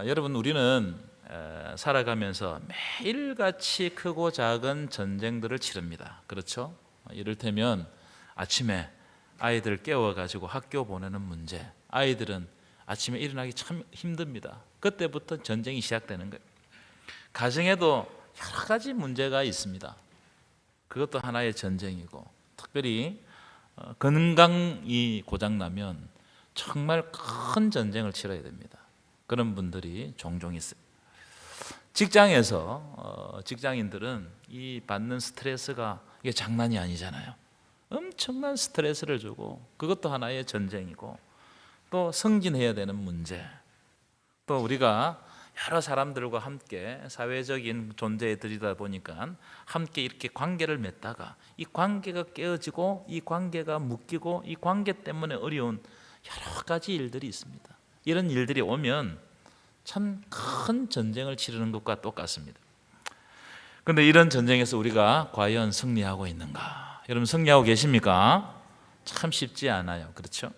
여러분, 우리는 살아가면서 매일같이 크고 작은 전쟁들을 치릅니다. 그렇죠? 이를테면 아침에 아이들 깨워가지고 학교 보내는 문제, 아이들은 아침에 일어나기 참 힘듭니다. 그때부터 전쟁이 시작되는 거예요. 가정에도 여러 가지 문제가 있습니다. 그것도 하나의 전쟁이고, 특별히 건강이 고장나면 정말 큰 전쟁을 치러야 됩니다. 그런 분들이 종종 있어요. 직장에서 직장인들은 이 받는 스트레스가 이게 장난이 아니잖아요. 엄청난 스트레스를 주고, 그것도 하나의 전쟁이고, 또 승진해야 되는 문제, 또 우리가 여러 사람들과 함께 사회적인 존재들이다 보니까 함께 이렇게 관계를 맺다가 이 관계가 깨어지고, 이 관계가 묶이고, 이 관계 때문에 어려운 여러 가지 일들이 있습니다. 이런 일들이 오면 참 큰 전쟁을 치르는 것과 똑같습니다. 그런데 이런 전쟁에서 우리가 과연 승리하고 있는가? 여러분, 승리하고 계십니까? 참 쉽지 않아요. 그렇죠?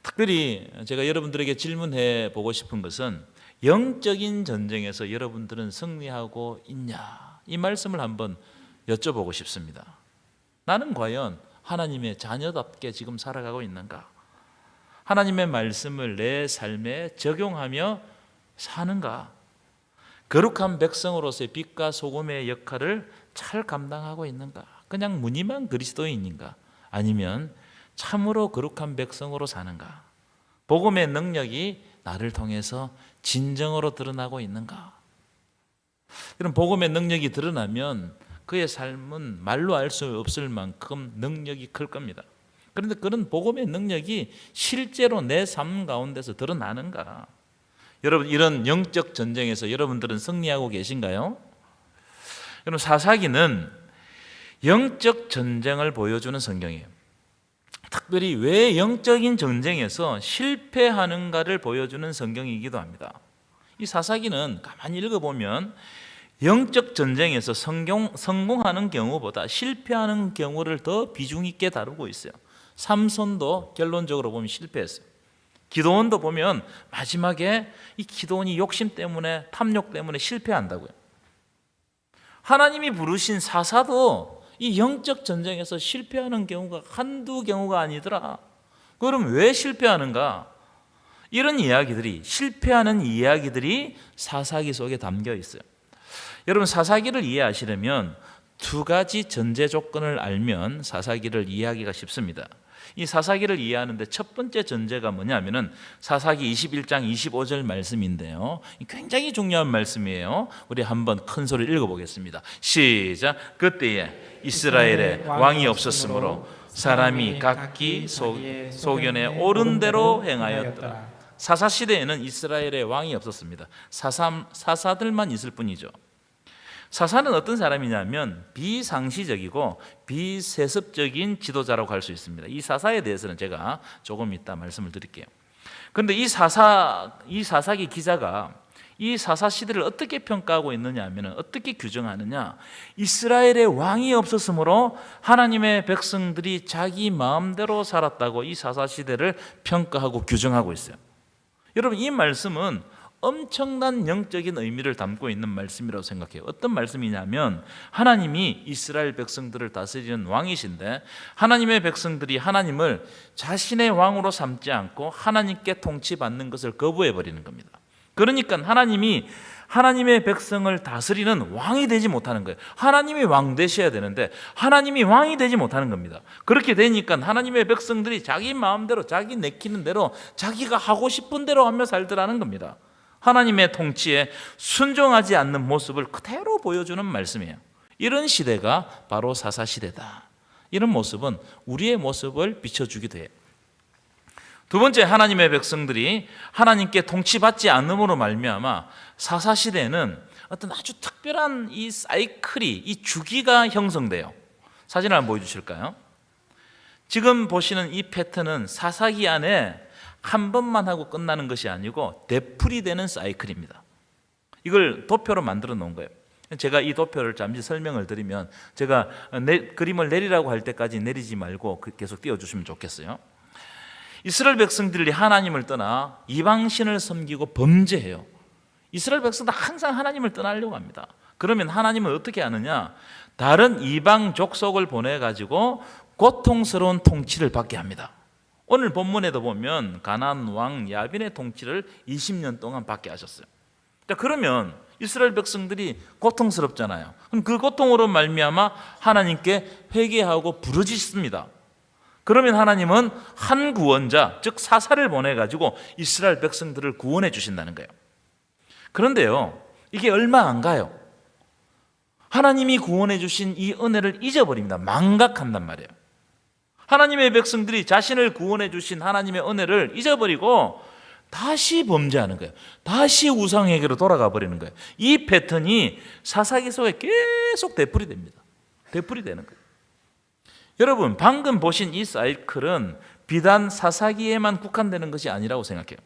특별히 제가 여러분들에게 질문해 보고 싶은 것은, 영적인 전쟁에서 여러분들은 승리하고 있냐? 이 말씀을 한번 여쭤보고 싶습니다. 나는 과연 하나님의 자녀답게 지금 살아가고 있는가? 하나님의 말씀을 내 삶에 적용하며 사는가? 거룩한 백성으로서의 빛과 소금의 역할을 잘 감당하고 있는가? 그냥 무늬만 그리스도인인가? 아니면 참으로 거룩한 백성으로 사는가? 복음의 능력이 나를 통해서 진정으로 드러나고 있는가? 그럼 복음의 능력이 드러나면 그의 삶은 말로 알 수 없을 만큼 능력이 클 겁니다. 그런데 그런 복음의 능력이 실제로 내 삶 가운데서 드러나는가? 여러분, 이런 영적 전쟁에서 여러분들은 승리하고 계신가요? 여러분, 사사기는 영적 전쟁을 보여주는 성경이에요. 특별히 왜 영적인 전쟁에서 실패하는가를 보여주는 성경이기도 합니다. 이 사사기는 가만히 읽어보면 영적 전쟁에서 성공하는 경우보다 실패하는 경우를 더 비중 있게 다루고 있어요. 삼손도 결론적으로 보면 실패했어요. 기도원도 보면 마지막에 이 기도원이 욕심 때문에, 탐욕 때문에 실패한다고요. 하나님이 부르신 사사도 이 영적 전쟁에서 실패하는 경우가 한두 경우가 아니더라. 그럼 왜 실패하는가? 이런 이야기들이, 실패하는 이야기들이 사사기 속에 담겨 있어요. 여러분, 사사기를 이해하시려면 두 가지 전제 조건을 알면 사사기를 이해하기가 쉽습니다. 이 사사기를 이해하는데 첫 번째 전제가 뭐냐면은 사사기 21장 25절 말씀인데요, 굉장히 중요한 말씀이에요. 우리 한번 큰 소리를 읽어보겠습니다. 시작. 그때에 이스라엘에 왕이 없었으므로 사람이 각기 소견에 옳은 대로 행하였더라. 사사 시대에는 이스라엘에 왕이 없었습니다. 사사들만 있을 뿐이죠. 사사는 어떤 사람이냐면 비상시적이고 비세습적인 지도자라고 할 수 있습니다. 이 사사에 대해서는 제가 조금 이따 말씀을 드릴게요. 그런데 이 사사기 기자가 이 사사 시대를 어떻게 평가하고 있느냐 하면, 어떻게 규정하느냐, 이스라엘에 왕이 없었으므로 하나님의 백성들이 자기 마음대로 살았다고 이 사사 시대를 평가하고 규정하고 있어요. 여러분, 이 말씀은 엄청난 영적인 의미를 담고 있는 말씀이라고 생각해요. 어떤 말씀이냐면, 하나님이 이스라엘 백성들을 다스리는 왕이신데 하나님의 백성들이 하나님을 자신의 왕으로 삼지 않고 하나님께 통치받는 것을 거부해버리는 겁니다. 그러니까 하나님이 하나님의 백성을 다스리는 왕이 되지 못하는 거예요. 하나님이 왕 되셔야 되는데 하나님이 왕이 되지 못하는 겁니다. 그렇게 되니까 하나님의 백성들이 자기 마음대로, 자기 내키는 대로, 자기가 하고 싶은 대로 하며 살더라는 겁니다. 하나님의 통치에 순종하지 않는 모습을 그대로 보여주는 말씀이에요. 이런 시대가 바로 사사시대다. 이런 모습은 우리의 모습을 비춰주기도 해요. 두 번째, 하나님의 백성들이 하나님께 통치받지 않음으로 말미암아 사사시대에는 어떤 아주 특별한 이 사이클이, 이 주기가 형성돼요. 사진을 한번 보여주실까요? 지금 보시는 이 패턴은 사사기 안에 한 번만 하고 끝나는 것이 아니고 되풀이되는 사이클입니다. 이걸 도표로 만들어 놓은 거예요. 제가 이 도표를 잠시 설명을 드리면, 제가 그림을 내리라고 할 때까지 내리지 말고 계속 띄워주시면 좋겠어요. 이스라엘 백성들이 하나님을 떠나 이방신을 섬기고 범죄해요. 이스라엘 백성도 항상 하나님을 떠나려고 합니다. 그러면 하나님은 어떻게 하느냐? 다른 이방 족속을 보내가지고 고통스러운 통치를 받게 합니다. 오늘 본문에도 보면 가나안 왕 야빈의 통치를 20년 동안 받게 하셨어요. 자, 그러면 이스라엘 백성들이 고통스럽잖아요. 그럼 그 고통으로 말미암아 하나님께 회개하고 부르짖습니다. 그러면 하나님은 한 구원자, 즉 사사를 보내가지고 이스라엘 백성들을 구원해 주신다는 거예요. 그런데요, 이게 얼마 안 가요. 하나님이 구원해 주신 이 은혜를 잊어버립니다. 망각한단 말이에요. 하나님의 백성들이 자신을 구원해 주신 하나님의 은혜를 잊어버리고 다시 범죄하는 거예요. 다시 우상에게로 돌아가 버리는 거예요. 이 패턴이 사사기 속에 계속 되풀이 됩니다. 되풀이 되는 거예요. 여러분, 방금 보신 이 사이클은 비단 사사기에만 국한되는 것이 아니라고 생각해요.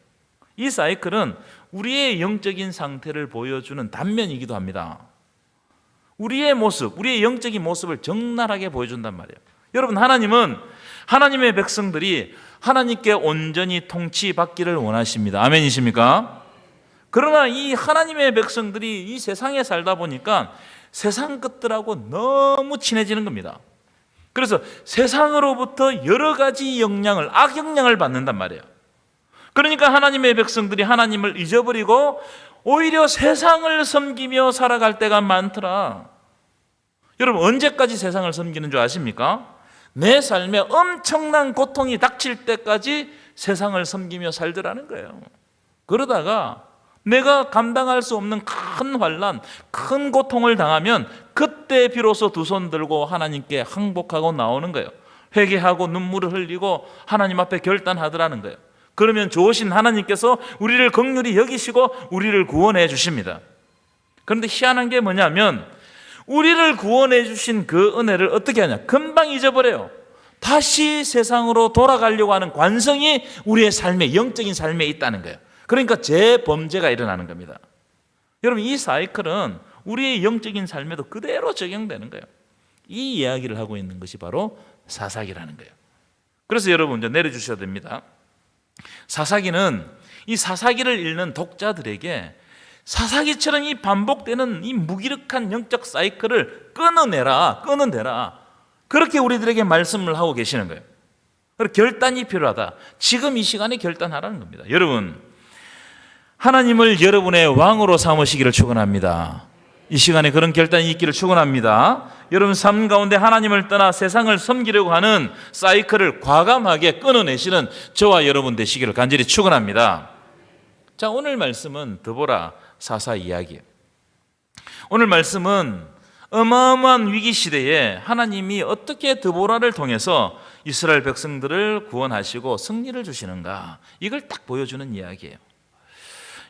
이 사이클은 우리의 영적인 상태를 보여주는 단면이기도 합니다. 우리의 모습, 우리의 영적인 모습을 적나라하게 보여준단 말이에요. 여러분, 하나님은 하나님의 백성들이 하나님께 온전히 통치받기를 원하십니다. 아멘이십니까? 그러나 이 하나님의 백성들이 이 세상에 살다 보니까 세상 것들하고 너무 친해지는 겁니다. 그래서 세상으로부터 여러 가지 영향을, 악영향을 받는단 말이에요. 그러니까 하나님의 백성들이 하나님을 잊어버리고 오히려 세상을 섬기며 살아갈 때가 많더라. 여러분, 언제까지 세상을 섬기는 줄 아십니까? 내 삶에 엄청난 고통이 닥칠 때까지 세상을 섬기며 살더라는 거예요. 그러다가 내가 감당할 수 없는 큰 환난, 큰 고통을 당하면 그때 비로소 두 손 들고 하나님께 항복하고 나오는 거예요. 회개하고 눈물을 흘리고 하나님 앞에 결단하더라는 거예요. 그러면 좋으신 하나님께서 우리를 긍휼히 여기시고 우리를 구원해 주십니다. 그런데 희한한 게 뭐냐면 우리를 구원해 주신 그 은혜를 어떻게 하냐? 금방 잊어버려요. 다시 세상으로 돌아가려고 하는 관성이 우리의 삶에, 영적인 삶에 있다는 거예요. 그러니까 재범죄가 일어나는 겁니다. 여러분, 이 사이클은 우리의 영적인 삶에도 그대로 적용되는 거예요. 이 이야기를 하고 있는 것이 바로 사사기라는 거예요. 그래서 여러분 이제 내려주셔야 됩니다. 사사기는 이 사사기를 읽는 독자들에게 사사기처럼 이 반복되는 이 무기력한 영적 사이클을 끊어내라. 그렇게 우리들에게 말씀을 하고 계시는 거예요. 그리고 결단이 필요하다. 지금 이 시간에 결단하라는 겁니다. 여러분, 하나님을 여러분의 왕으로 삼으시기를 축원합니다. 이 시간에 그런 결단이 있기를 축원합니다. 여러분 삶 가운데 하나님을 떠나 세상을 섬기려고 하는 사이클을 과감하게 끊어내시는 저와 여러분 되시기를 간절히 축원합니다. 자, 오늘 말씀은 드보라 사사 이야기예요. 오늘 말씀은 어마어마한 위기 시대에 하나님이 어떻게 드보라를 통해서 이스라엘 백성들을 구원하시고 승리를 주시는가, 이걸 딱 보여주는 이야기예요.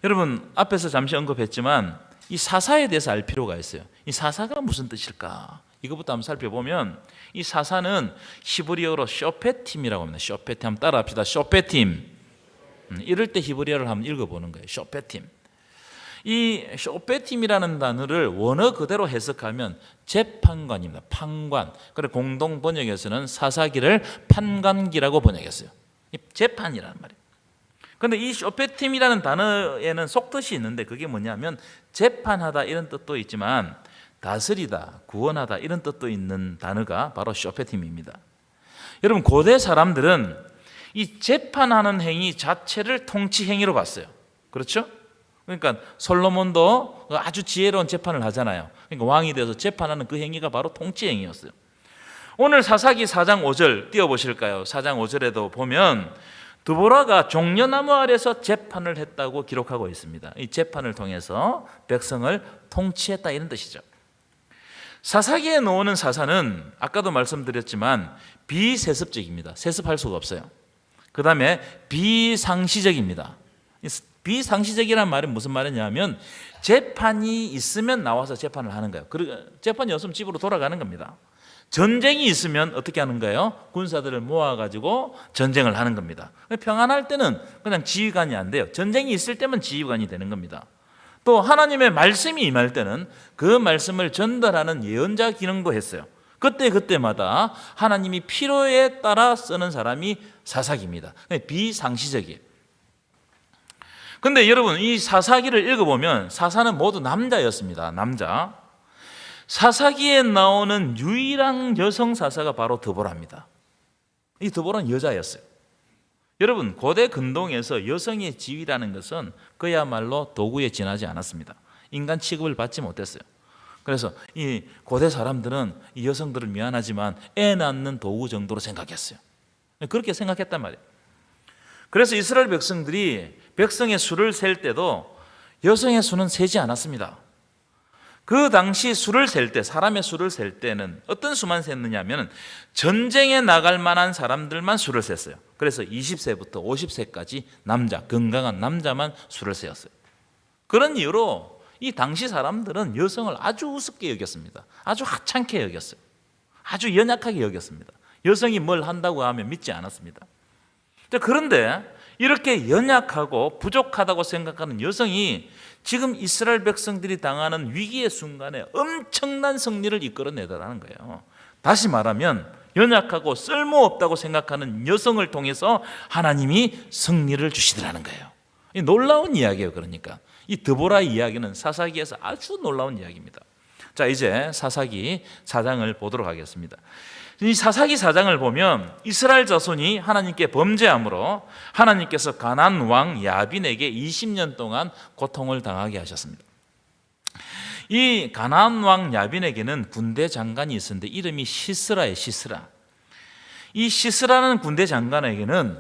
여러분, 앞에서 잠시 언급했지만 이 사사에 대해서 알 필요가 있어요. 이 사사가 무슨 뜻일까? 이것부터 한번 살펴보면 이 사사는 히브리어로 쇼페팀이라고 합니다. 쇼페팀, 한번 따라합시다. 쇼페팀. 이럴 때 히브리어를 한번 읽어보는 거예요. 쇼페팀. 이 쇼페팀이라는 단어를 원어 그대로 해석하면 재판관입니다. 판관. 그리고 공동 번역에서는 사사기를 판관기라고 번역했어요. 재판이라는 말이에요. 그런데 이 쇼페팀이라는 단어에는 속뜻이 있는데 그게 뭐냐면 재판하다 이런 뜻도 있지만 다스리다, 구원하다 이런 뜻도 있는 단어가 바로 쇼페팀입니다. 여러분, 고대 사람들은 이 재판하는 행위 자체를 통치 행위로 봤어요. 그렇죠? 그러니까 솔로몬도 아주 지혜로운 재판을 하잖아요. 그러니까 왕이 되어서 재판하는 그 행위가 바로 통치 행위였어요. 오늘 사사기 4장 5절 띄워보실까요? 4장 5절에도 보면 드보라가 종려나무 아래서 재판을 했다고 기록하고 있습니다. 이 재판을 통해서 백성을 통치했다 이런 뜻이죠. 사사기에 나오는 사사는 아까도 말씀드렸지만 비세습적입니다. 세습할 수가 없어요. 그 다음에 비상시적입니다. 비상시적이라는 말은 무슨 말이냐면 재판이 있으면 나와서 재판을 하는 거예요. 재판이 없으면 집으로 돌아가는 겁니다. 전쟁이 있으면 어떻게 하는 거예요? 군사들을 모아가지고 전쟁을 하는 겁니다. 평안할 때는 그냥 지휘관이 안 돼요. 전쟁이 있을 때만 지휘관이 되는 겁니다. 또 하나님의 말씀이 임할 때는 그 말씀을 전달하는 예언자 기능도 했어요. 그때마다 하나님이 필요에 따라 쓰는 사람이 사사기입니다. 비상시적이에요. 근데 여러분, 이 사사기를 읽어보면 사사는 모두 남자였습니다. 남자. 사사기에 나오는 유일한 여성 사사가 바로 드보라입니다. 이 드보라는 여자였어요. 여러분, 고대 근동에서 여성의 지위라는 것은 그야말로 도구에 지나지 않았습니다. 인간 취급을 받지 못했어요. 그래서 이 고대 사람들은 이 여성들을 미안하지만 애 낳는 도구 정도로 생각했어요. 그렇게 생각했단 말이에요. 그래서 이스라엘 백성들이 백성의 수를 셀 때도 여성의 수는 세지 않았습니다. 그 당시 수를 셀 때, 사람의 수를 셀 때는 어떤 수만 셌느냐 하면 전쟁에 나갈 만한 사람들만 수를 셌어요. 그래서 20세부터 50세까지 남자, 건강한 남자만 수를 세었어요. 그런 이유로 이 당시 사람들은 여성을 아주 우습게 여겼습니다. 아주 하찮게 여겼어요. 아주 연약하게 여겼습니다. 여성이 뭘 한다고 하면 믿지 않았습니다. 그런데 이렇게 연약하고 부족하다고 생각하는 여성이 지금 이스라엘 백성들이 당하는 위기의 순간에 엄청난 승리를 이끌어내더라는 거예요. 다시 말하면 연약하고 쓸모없다고 생각하는 여성을 통해서 하나님이 승리를 주시더라는 거예요. 이 놀라운 이야기예요. 그러니까 이 드보라 이야기는 사사기에서 아주 놀라운 이야기입니다. 자, 이제 사사기 4장을 보도록 하겠습니다. 이 사사기 4장을 보면 이스라엘 자손이 하나님께 범죄함으로 하나님께서 가나안 왕 야빈에게 20년 동안 고통을 당하게 하셨습니다. 이 가나안 왕 야빈에게는 군대 장관이 있었는데 이름이 시스라예요. 시스라. 이 시스라는 군대 장관에게는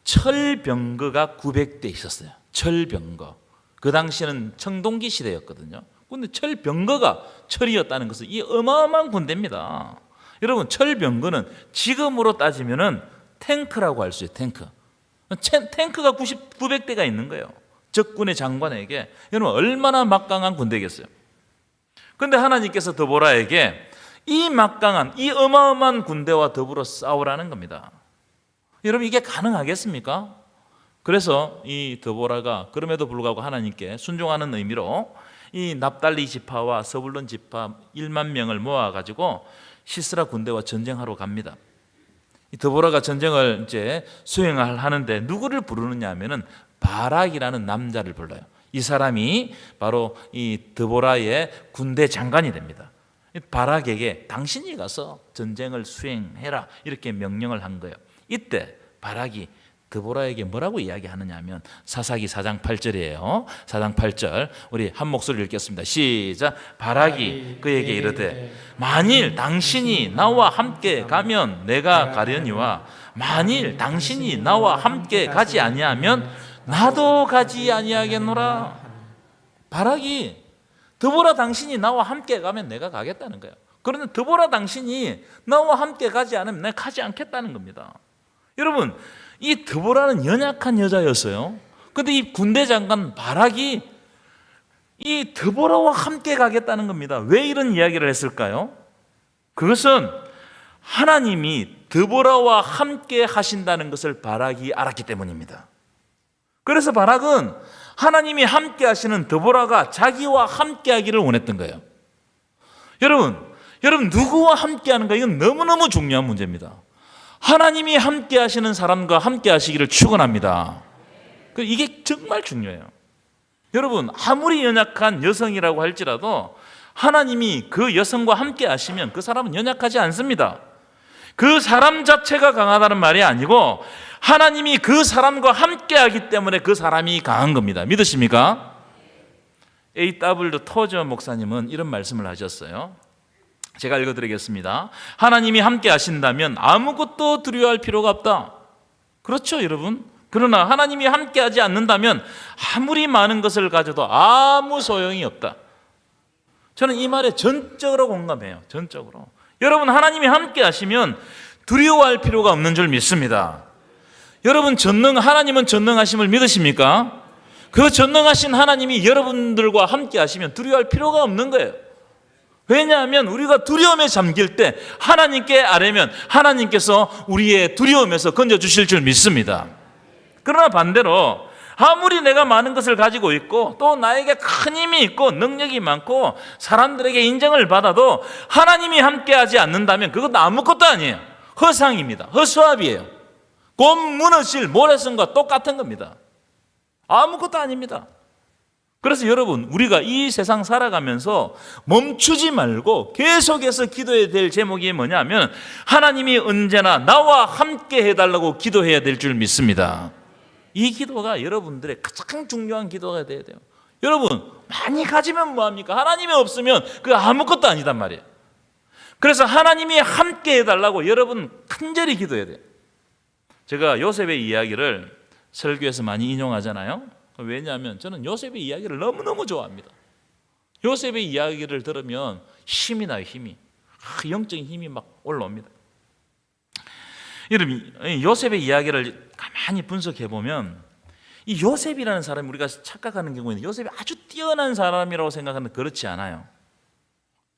철병거가 900대 있었어요. 철병거. 그 당시에는 청동기 시대였거든요. 그런데 철병거가 철이었다는 것은 이 어마어마한 군대입니다. 여러분, 철병거는 지금으로 따지면은 탱크라고 할 수 있어요. 탱크. 탱크가 900대가 있는 거예요. 적군의 장관에게. 여러분, 얼마나 막강한 군대겠어요. 그런데 하나님께서 드보라에게 이 막강한, 이 어마어마한 군대와 더불어 싸우라는 겁니다. 여러분, 이게 가능하겠습니까? 그래서 이 드보라가 그럼에도 불구하고 하나님께 순종하는 의미로 이 납달리 지파와 서불론 지파 1만 명을 모아가지고 시스라 군대와 전쟁하러 갑니다. 이 드보라가 전쟁을 이제 수행을 하는데 누구를 부르느냐 하면은 바락이라는 남자를 불러요. 이 사람이 바로 이 드보라의 군대 장관이 됩니다. 바락에게 당신이 가서 전쟁을 수행해라 이렇게 명령을 한 거예요. 이때 바락이 드보라에게 뭐라고 이야기하느냐 하면 사사기 4장 8절이에요. 4장 8절 우리 한 목소리를 읽겠습니다. 시작. 바락이 그에게 이르되 만일 당신이 나와 함께 가면 내가 가려니와 만일 당신이 나와 함께 가지 아니하면 나도 가지 아니하겠노라. 바락이 드보라 당신이 나와 함께 가면 내가 가겠다는 거예요. 그런데 드보라 당신이 나와 함께 가지 않으면 내가 가지 않겠다는 겁니다. 여러분, 이 드보라는 연약한 여자였어요. 그런데 이 군대 장관 바락이 이 드보라와 함께 가겠다는 겁니다. 왜 이런 이야기를 했을까요? 그것은 하나님이 드보라와 함께 하신다는 것을 바락이 알았기 때문입니다. 그래서 바락은 하나님이 함께 하시는 드보라가 자기와 함께 하기를 원했던 거예요. 여러분 누구와 함께 하는가? 이건 너무너무 중요한 문제입니다. 하나님이 함께 하시는 사람과 함께 하시기를 축원합니다. 이게 정말 중요해요. 여러분, 아무리 연약한 여성이라고 할지라도 하나님이 그 여성과 함께 하시면 그 사람은 연약하지 않습니다. 그 사람 자체가 강하다는 말이 아니고 하나님이 그 사람과 함께 하기 때문에 그 사람이 강한 겁니다. 믿으십니까? A.W. 토저 목사님은 이런 말씀을 하셨어요. 제가 읽어드리겠습니다. 하나님이 함께 하신다면 아무것도 두려워할 필요가 없다. 그렇죠, 여러분? 그러나 하나님이 함께 하지 않는다면 아무리 많은 것을 가져도 아무 소용이 없다. 저는 이 말에 전적으로 공감해요. 전적으로. 여러분, 하나님이 함께 하시면 두려워할 필요가 없는 줄 믿습니다. 여러분, 하나님은 전능하심을 믿으십니까? 그 전능하신 하나님이 여러분들과 함께 하시면 두려워할 필요가 없는 거예요. 왜냐하면 우리가 두려움에 잠길 때 하나님께 아뢰면 하나님께서 우리의 두려움에서 건져주실 줄 믿습니다. 그러나 반대로 아무리 내가 많은 것을 가지고 있고 또 나에게 큰 힘이 있고 능력이 많고 사람들에게 인정을 받아도 하나님이 함께하지 않는다면 그것도 아무것도 아니에요. 허상입니다. 허수아비예요. 곧 무너질 모래성과 똑같은 겁니다. 아무것도 아닙니다. 그래서 여러분, 우리가 이 세상 살아가면서 멈추지 말고 계속해서 기도해야 될 제목이 뭐냐면 하나님이 언제나 나와 함께 해달라고 기도해야 될 줄 믿습니다. 이 기도가 여러분들의 가장 중요한 기도가 돼야 돼요. 여러분, 많이 가지면 뭐합니까? 하나님이 없으면 그 아무것도 아니단 말이에요. 그래서 하나님이 함께 해달라고 여러분 간절히 기도해야 돼요. 제가 요셉의 이야기를 설교에서 많이 인용하잖아요. 왜냐하면 저는 요셉의 이야기를 너무너무 좋아합니다. 요셉의 이야기를 들으면 힘이 나요. 힘이. 영적인 힘이 막 올라옵니다. 여러분, 요셉의 이야기를 가만히 분석해 보면 이 요셉이라는 사람이 우리가 착각하는 경우에는 요셉이 아주 뛰어난 사람이라고 생각하는데 그렇지 않아요.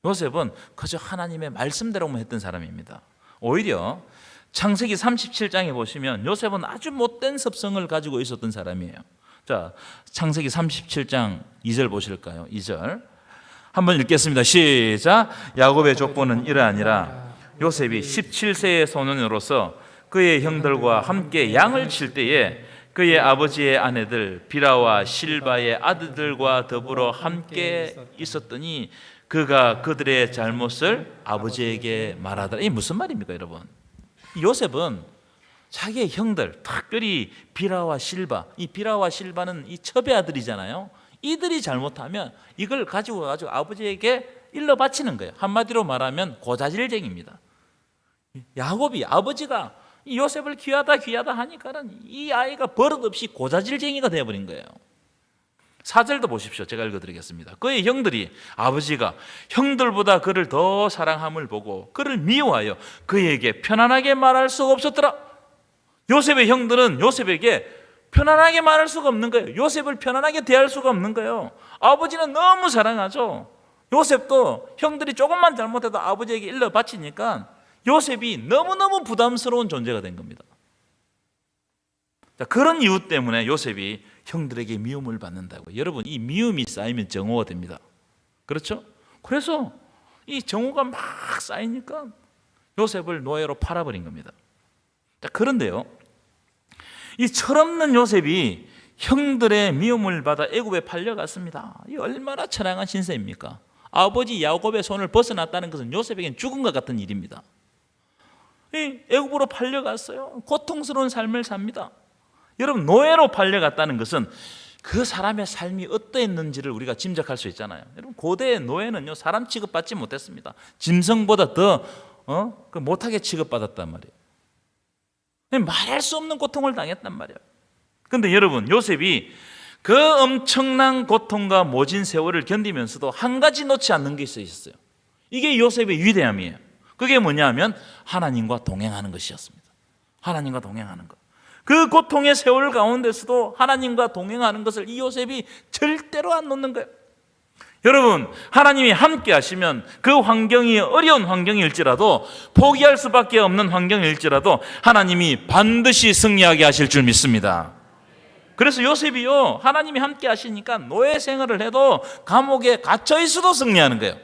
요셉은 그저 하나님의 말씀대로만 했던 사람입니다. 오히려 창세기 37장에 보시면 요셉은 아주 못된 습성을 가지고 있었던 사람이에요. 자, 창세기 37장 2절 보실까요? 2절 한번 읽겠습니다. 시작. 야곱의 족보는 이러하니라. 요셉이 17세의 소년으로서 그의 형들과 함께 양을 칠 때에 그의 아버지의 아내들 비라와 실바의 아들들과 더불어 함께 있었더니 그가 그들의 잘못을 아버지에게 말하더라. 이게 무슨 말입니까, 여러분? 요셉은 자기의 형들, 특별히 비라와 실바, 이 비라와 실바는 이 첩의 아들이잖아요. 이들이 잘못하면 이걸 가지고 아버지에게 일러 바치는 거예요. 한마디로 말하면 고자질쟁입니다. 야곱이 아버지가 이 요셉을 귀하다 하니까는 이 아이가 버릇없이 고자질쟁이가 되어버린 거예요. 4절도 보십시오. 제가 읽어드리겠습니다. 그의 형들이 아버지가 형들보다 그를 더 사랑함을 보고 그를 미워하여 그에게 편안하게 말할 수가 없었더라. 요셉의 형들은 요셉에게 편안하게 말할 수가 없는 거예요. 요셉을 편안하게 대할 수가 없는 거예요. 아버지는 너무 사랑하죠. 요셉도 형들이 조금만 잘못해도 아버지에게 일러 바치니까 요셉이 너무너무 부담스러운 존재가 된 겁니다. 자, 그런 이유 때문에 요셉이 형들에게 미움을 받는다고요. 여러분, 이 미움이 쌓이면 정오가 됩니다. 그렇죠? 그래서 이 정오가 막 쌓이니까 요셉을 노예로 팔아버린 겁니다. 자, 그런데요, 이 철없는 요셉이 형들의 미움을 받아 애굽에 팔려갔습니다. 이 얼마나 처량한 신세입니까? 아버지 야곱의 손을 벗어났다는 것은 요셉에겐 죽음과 같은 일입니다. 이 애굽으로 팔려갔어요. 고통스러운 삶을 삽니다. 여러분, 노예로 팔려갔다는 것은 그 사람의 삶이 어떠했는지를 우리가 짐작할 수 있잖아요. 여러분, 고대의 노예는요, 사람 취급받지 못했습니다. 짐승보다 더 못하게 취급받았단 말이에요. 말할 수 없는 고통을 당했단 말이에요. 그런데 여러분, 요셉이 그 엄청난 고통과 모진 세월을 견디면서도 한 가지 놓지 않는 게 있었어요. 이게 요셉의 위대함이에요. 그게 뭐냐면 하나님과 동행하는 것이었습니다. 하나님과 동행하는 것. 그 고통의 세월 가운데서도 하나님과 동행하는 것을 이 요셉이 절대로 안 놓는 거예요. 여러분, 하나님이 함께 하시면 그 환경이 어려운 환경일지라도, 포기할 수밖에 없는 환경일지라도 하나님이 반드시 승리하게 하실 줄 믿습니다. 그래서 요셉이요, 하나님이 함께 하시니까 노예 생활을 해도 감옥에 갇혀 있어도 승리하는 거예요.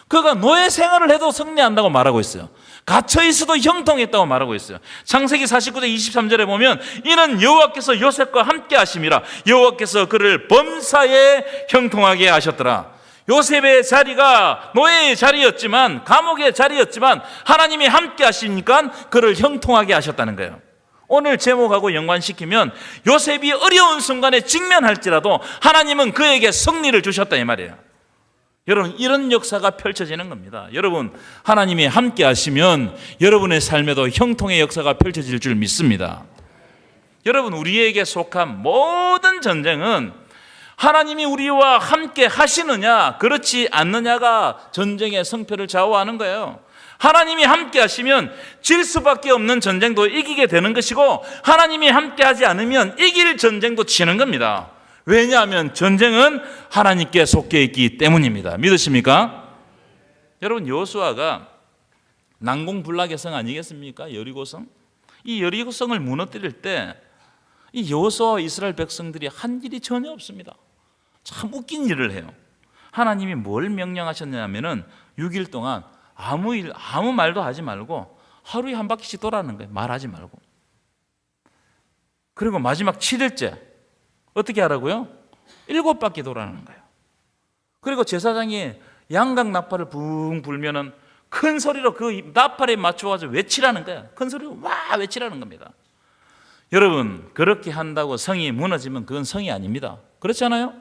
그가 노예 생활을 해도 승리한다고 말하고 있어요. 갇혀 있어도 형통했다고 말하고 있어요. 창세기 49장 23절에 보면 이는 여호와께서 요셉과 함께 하심이라 여호와께서 그를 범사에 형통하게 하셨더라. 요셉의 자리가 노예의 자리였지만, 감옥의 자리였지만 하나님이 함께 하시니까 그를 형통하게 하셨다는 거예요. 오늘 제목하고 연관시키면 요셉이 어려운 순간에 직면할지라도 하나님은 그에게 승리를 주셨다 이 말이에요. 여러분, 이런 역사가 펼쳐지는 겁니다. 여러분, 하나님이 함께 하시면 여러분의 삶에도 형통의 역사가 펼쳐질 줄 믿습니다. 여러분, 우리에게 속한 모든 전쟁은 하나님이 우리와 함께 하시느냐 그렇지 않느냐가 전쟁의 승패를 좌우하는 거예요. 하나님이 함께 하시면 질 수밖에 없는 전쟁도 이기게 되는 것이고, 하나님이 함께 하지 않으면 이길 전쟁도 지는 겁니다. 왜냐하면 전쟁은 하나님께 속해 있기 때문입니다. 믿으십니까? 여러분, 여호수아가 난공불락의 성 아니겠습니까? 여리고성. 이 여리고성을 무너뜨릴 때 이 여호수아와 이스라엘 백성들이 한 일이 전혀 없습니다. 참 웃긴 일을 해요. 하나님이 뭘 명령하셨냐면은 6일 동안 아무 말도 하지 말고 하루에 한 바퀴씩 돌아가는 거예요. 말하지 말고. 그리고 마지막 7일째 어떻게 하라고요? 7바퀴 돌아가는 거예요. 그리고 제사장이 양각 나팔을 붕 불면은 큰 소리로 그 나팔에 맞춰가지고 외치라는 거야. 큰 소리로 와 외치라는 겁니다. 여러분, 그렇게 한다고 성이 무너지면 그건 성이 아닙니다. 그렇잖아요?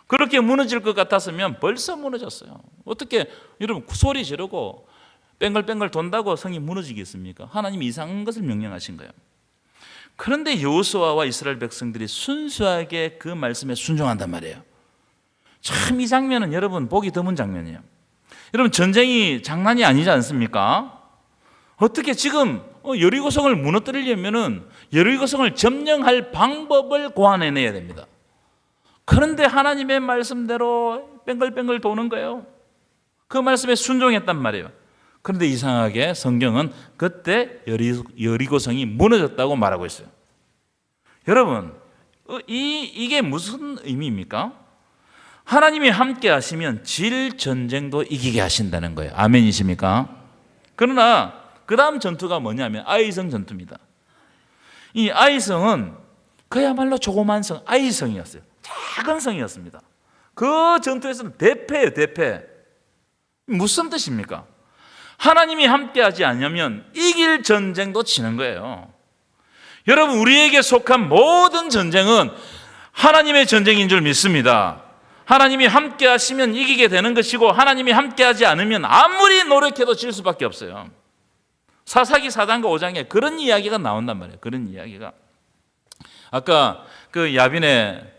그렇게 무너질 것 같았으면 벌써 무너졌어요. 어떻게 여러분 소리 지르고 뺑글뺑글 돈다고 성이 무너지겠습니까? 하나님이 이상한 것을 명령하신 거예요. 그런데 여호수아와 이스라엘 백성들이 순수하게 그 말씀에 순종한단 말이에요. 참 이 장면은 여러분 보기 드문 장면이에요. 여러분 전쟁이 장난이 아니지 않습니까? 어떻게 지금 여리고성을 무너뜨리려면은 여리고성을 점령할 방법을 고안해내야 됩니다. 그런데 하나님의 말씀대로 뺑글뺑글 도는 거예요. 그 말씀에 순종했단 말이에요. 그런데 이상하게 성경은 그때 여리고성이 무너졌다고 말하고 있어요. 여러분, 이게 무슨 의미입니까? 하나님이 함께 하시면 질 전쟁도 이기게 하신다는 거예요. 아멘이십니까? 그러나 그 다음 전투가 뭐냐면 아이성 전투입니다. 이 아이성은 그야말로 조그만 성, 아이성이었어요. 작은 성이었습니다. 그 전투에서는 대패예요, 대패. 무슨 뜻입니까? 하나님이 함께하지 않으면 이길 전쟁도 지는 거예요. 여러분, 우리에게 속한 모든 전쟁은 하나님의 전쟁인 줄 믿습니다. 하나님이 함께하시면 이기게 되는 것이고 하나님이 함께하지 않으면 아무리 노력해도 질 수밖에 없어요. 사사기 4장과 5장에 그런 이야기가 나온단 말이에요. 그런 이야기가. 아까 그 야빈의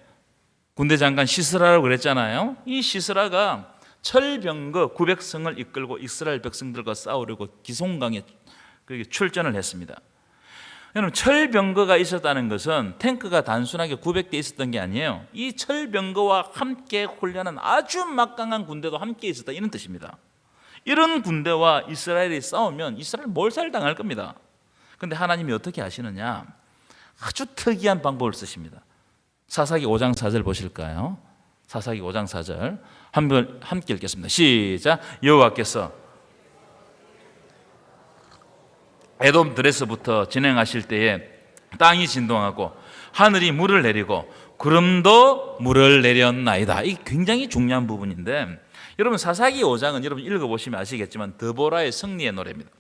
군대 장관 시스라라고 그랬잖아요. 이 시스라가 철병거 900성을 이끌고 이스라엘 백성들과 싸우려고 기송강에 출전을 했습니다. 여러분, 철병거가 있었다는 것은 탱크가 단순하게 900대 있었던 게 아니에요. 이 철병거와 함께 훈련한 아주 막강한 군대도 함께 있었다, 이런 뜻입니다. 이런 군대와 이스라엘이 싸우면 이스라엘 몰살당할 겁니다. 그런데 하나님이 어떻게 하시느냐? 아주 특이한 방법을 쓰십니다. 사사기 5장 4절 보실까요? 사사기 5장 4절 함께 읽겠습니다. 시작. 여호와께서 에돔 드레스부터 진행하실 때에 땅이 진동하고 하늘이 물을 내리고 구름도 물을 내렸나이다. 이 굉장히 중요한 부분인데, 여러분 사사기 5장은 여러분 읽어보시면 아시겠지만 드보라의 승리의 노래입니다.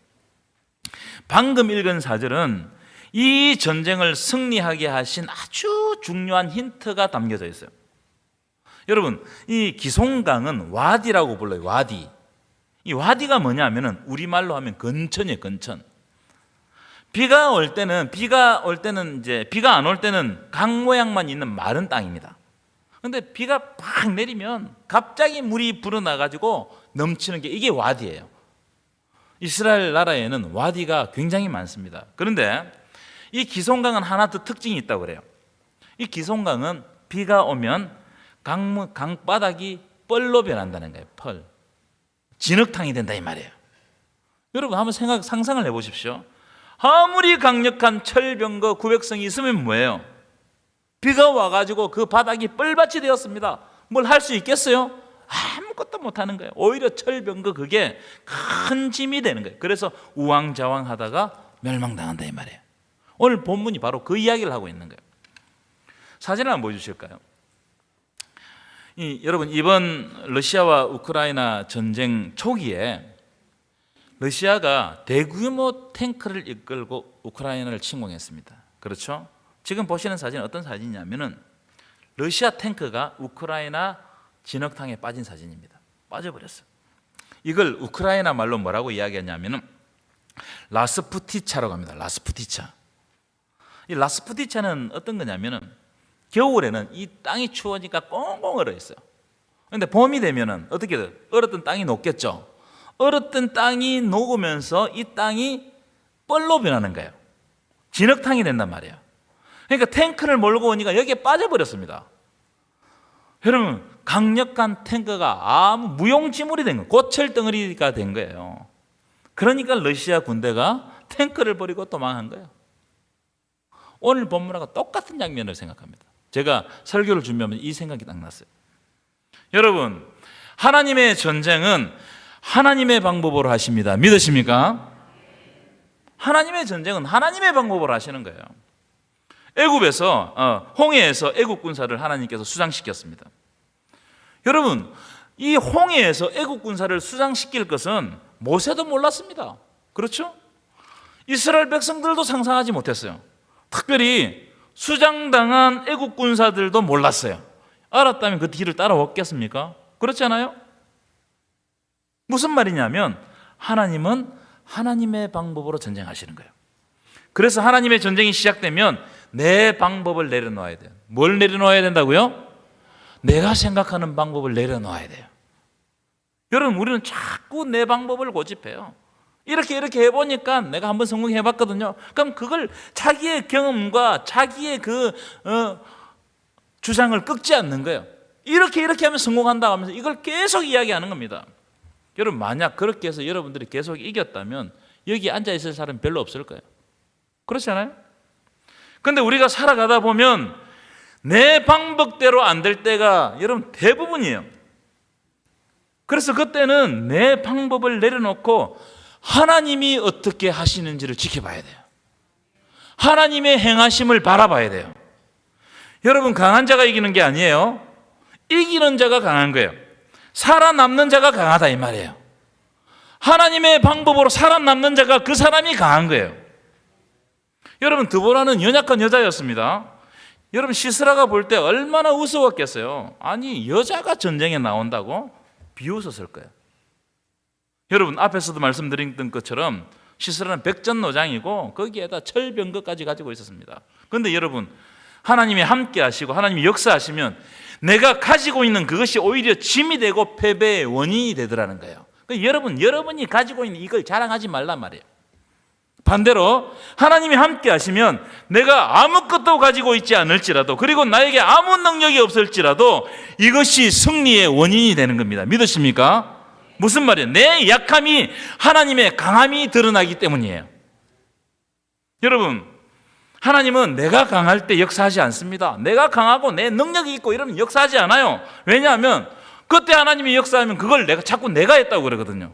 방금 읽은 4절은 이 전쟁을 승리하게 하신 아주 중요한 힌트가 담겨져 있어요. 여러분, 이 기송강은 와디라고 불러요. 와디. 이 와디가 뭐냐면은 우리말로 하면 건천이에요. 건천. 비가 올 때는 이제 비가 안 올 때는 강 모양만 있는 마른 땅입니다. 그런데 비가 팍 내리면 갑자기 물이 불어나 가지고 넘치는 게 이게 와디예요. 이스라엘 나라에는 와디가 굉장히 많습니다. 그런데 이 기송강은 하나 더 특징이 있다고 그래요. 이 기송강은 비가 오면 강바닥이 뻘로 변한다는 거예요. 펄. 진흙탕이 된다 이 말이에요. 여러분 한번 상상을 해보십시오. 아무리 강력한 철병거 900성이 있으면 뭐예요? 비가 와가지고 그 바닥이 뻘밭이 되었습니다. 뭘 할 수 있겠어요? 아무것도 못하는 거예요. 오히려 철병거 그게 큰 짐이 되는 거예요. 그래서 우왕좌왕하다가 멸망당한다 이 말이에요. 오늘 본문이 바로 그 이야기를 하고 있는 거예요. 사진을 한번 보여주실까요? 여러분 이번 러시아와 우크라이나 전쟁 초기에 러시아가 대규모 탱크를 이끌고 우크라이나를 침공했습니다. 그렇죠? 지금 보시는 사진은 어떤 사진이냐면은 러시아 탱크가 우크라이나 진흙탕에 빠진 사진입니다. 빠져버렸어요. 이걸 우크라이나 말로 뭐라고 이야기하냐면은 라스푸티차라고 합니다. 라스푸티차. 이 라스푸티차는 어떤 거냐면은 겨울에는 이 땅이 추워지니까 꽁꽁 얼어 있어요. 그런데 봄이 되면은 어떻게 돼요? 얼었던 땅이 녹겠죠. 얼었던 땅이 녹으면서 이 땅이 뻘로 변하는 거예요. 진흙탕이 된단 말이에요. 그러니까 탱크를 몰고 오니까 여기에 빠져버렸습니다. 여러분 강력한 탱크가 아무 무용지물이 된 거예요. 고철덩어리가 된 거예요. 그러니까 러시아 군대가 탱크를 버리고 도망한 거예요. 오늘 본문하고 똑같은 장면을 생각합니다. 제가 설교를 준비하면서 이 생각이 딱 났어요. 여러분 하나님의 전쟁은 하나님의 방법으로 하십니다. 믿으십니까? 하나님의 전쟁은 하나님의 방법으로 하시는 거예요. 애굽에서 홍해에서 애굽 군사를 하나님께서 수장시켰습니다. 여러분, 이 홍해에서 애굽 군사를 수장시킬 것은 모세도 몰랐습니다. 그렇죠? 이스라엘 백성들도 상상하지 못했어요. 특별히 수장당한 애국 군사들도 몰랐어요. 알았다면 그 뒤를 따라왔겠습니까? 그렇지 않아요? 무슨 말이냐면 하나님은 하나님의 방법으로 전쟁하시는 거예요. 그래서 하나님의 전쟁이 시작되면 내 방법을 내려놓아야 돼요. 뭘 내려놓아야 된다고요? 내가 생각하는 방법을 내려놓아야 돼요. 여러분, 우리는 자꾸 내 방법을 고집해요. 이렇게 해보니까 내가 한번 성공해봤거든요. 그럼 그걸 자기의 경험과 자기의 주장을 꺾지 않는 거예요. 이렇게 하면 성공한다 하면서 이걸 계속 이야기하는 겁니다. 여러분, 만약 그렇게 해서 여러분들이 계속 이겼다면 여기 앉아있을 사람 별로 없을 거예요. 그렇지 않아요? 그런데 우리가 살아가다 보면 내 방법대로 안 될 때가 여러분 대부분이에요. 그래서 그때는 내 방법을 내려놓고 하나님이 어떻게 하시는지를 지켜봐야 돼요. 하나님의 행하심을 바라봐야 돼요. 여러분, 강한 자가 이기는 게 아니에요. 이기는 자가 강한 거예요. 살아남는 자가 강하다 이 말이에요. 하나님의 방법으로 살아남는 자가 그 사람이 강한 거예요. 여러분, 드보라는 연약한 여자였습니다. 여러분, 시스라가 볼 때 얼마나 우스웠겠어요. 아니, 여자가 전쟁에 나온다고? 비웃었을 거예요. 여러분, 앞에서도 말씀드린 것처럼 시스라는 백전노장이고 거기에다 철병거까지 가지고 있었습니다. 그런데 여러분, 하나님이 함께 하시고 하나님이 역사하시면 내가 가지고 있는 그것이 오히려 짐이 되고 패배의 원인이 되더라는 거예요. 그러니까 여러분이 가지고 있는 이걸 자랑하지 말란 말이에요. 반대로 하나님이 함께 하시면 내가 아무것도 가지고 있지 않을지라도, 그리고 나에게 아무 능력이 없을지라도 이것이 승리의 원인이 되는 겁니다. 믿으십니까? 무슨 말이에요? 내 약함이 하나님의 강함이 드러나기 때문이에요. 여러분, 하나님은 내가 강할 때 역사하지 않습니다. 내가 강하고 내 능력이 있고 이러면 역사하지 않아요. 왜냐하면 그때 하나님이 역사하면 그걸 자꾸 내가 했다고 그러거든요.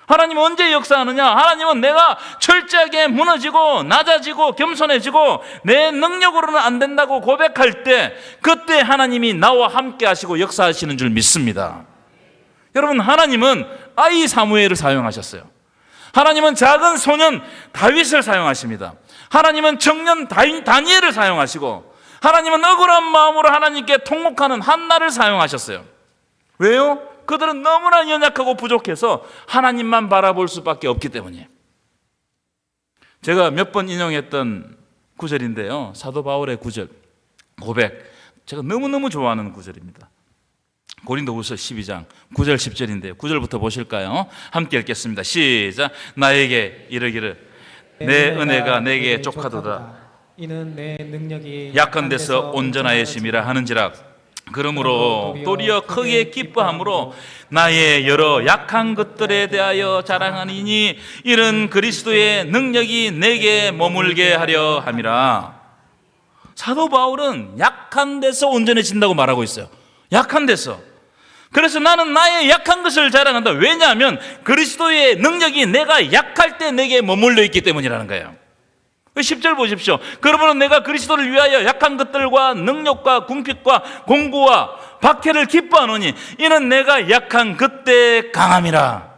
하나님은 언제 역사하느냐? 하나님은 내가 철저하게 무너지고 낮아지고 겸손해지고 내 능력으로는 안 된다고 고백할 때 그때 하나님이 나와 함께 하시고 역사하시는 줄 믿습니다. 여러분, 하나님은 아이 사무엘을 사용하셨어요. 하나님은 작은 소년 다윗을 사용하십니다. 하나님은 청년 다니엘을 사용하시고 하나님은 억울한 마음으로 하나님께 통곡하는 한나를 사용하셨어요. 왜요? 그들은 너무나 연약하고 부족해서 하나님만 바라볼 수밖에 없기 때문이에요. 제가 몇 번 인용했던 구절인데요, 사도 바울의 구절, 고백, 제가 너무너무 좋아하는 구절입니다. 고린도후서 12장 9절 10절인데요. 9절부터 보실까요? 함께 읽겠습니다. 시작. 나에게 이르기를 내 은혜가 내게 족하도다. 이는 내 능력이 약한 데서 온전하여심이라 하는지라. 그러므로 도리어 크게 기뻐함으로 나의 여러 약한 것들에 대하여 자랑하니니 이는 그리스도의 능력이 내게 머물게 하려 함이라. 사도 바울은 약한 데서 온전해진다고 말하고 있어요. 약한 데서. 그래서 나는 나의 약한 것을 자랑한다. 왜냐하면 그리스도의 능력이 내가 약할 때 내게 머물러 있기 때문이라는 거예요. 10절 보십시오. 그러므로 내가 그리스도를 위하여 약한 것들과 능력과 궁핍과 공고와 박해를 기뻐하노니 이는 내가 약한 그때 강함이라.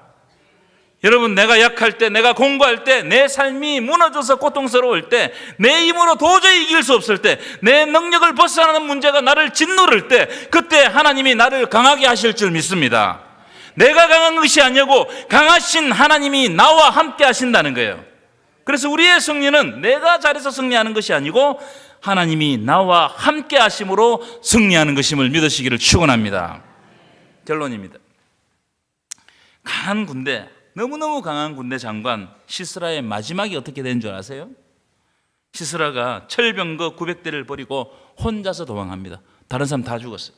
여러분, 내가 약할 때, 내가 공고할 때, 내 삶이 무너져서 고통스러울 때, 내 힘으로 도저히 이길 수 없을 때, 내 능력을 벗어나는 문제가 나를 짓누를 때, 그때 하나님이 나를 강하게 하실 줄 믿습니다. 내가 강한 것이 아니고 강하신 하나님이 나와 함께 하신다는 거예요. 그래서 우리의 승리는 내가 잘해서 승리하는 것이 아니고 하나님이 나와 함께 하심으로 승리하는 것임을 믿으시기를 축원합니다. 결론입니다. 강한 군대, 너무너무 강한 군대 장관 시스라의 마지막이 어떻게 된 줄 아세요? 시스라가 철병거 900대를 버리고 혼자서 도망합니다. 다른 사람 다 죽었어요.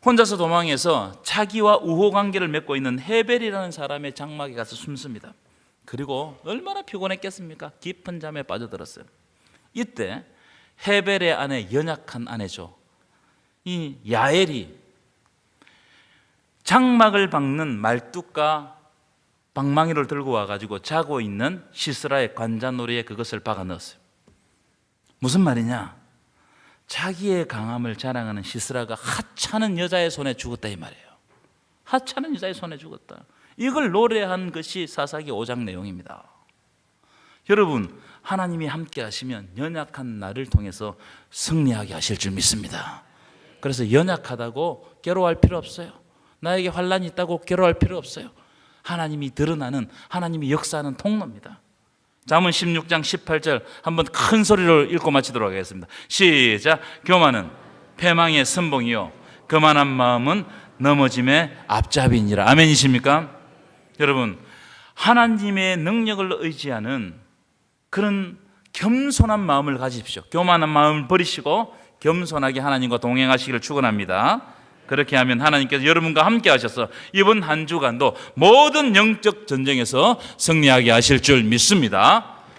혼자서 도망해서 자기와 우호관계를 맺고 있는 헤벨이라는 사람의 장막에 가서 숨습니다. 그리고 얼마나 피곤했겠습니까? 깊은 잠에 빠져들었어요. 이때 헤벨의 아내, 연약한 아내죠, 이 야엘이 장막을 박는 말뚝과 방망이를 들고 와가지고 자고 있는 시스라의 관자놀이에 그것을 박아 넣었어요. 무슨 말이냐? 자기의 강함을 자랑하는 시스라가 하찮은 여자의 손에 죽었다 이 말이에요. 하찮은 여자의 손에 죽었다. 이걸 노래한 것이 사사기 5장 내용입니다. 여러분, 하나님이 함께 하시면 연약한 나를 통해서 승리하게 하실 줄 믿습니다. 그래서 연약하다고 괴로워할 필요 없어요. 나에게 환난이 있다고 괴로워할 필요 없어요. 하나님이 드러나는, 하나님이 역사하는 통로입니다. 잠언 16장 18절 한번 큰 소리로 읽고 마치도록 하겠습니다. 시작. 교만은 패망의 선봉이요 거만한 마음은 넘어짐의 앞잡이니라. 아멘이십니까? 여러분, 하나님의 능력을 의지하는 그런 겸손한 마음을 가지십시오. 교만한 마음을 버리시고 겸손하게 하나님과 동행하시기를 축원합니다. 그렇게 하면 하나님께서 여러분과 함께 하셔서 이번 한 주간도 모든 영적 전쟁에서 승리하게 하실 줄 믿습니다.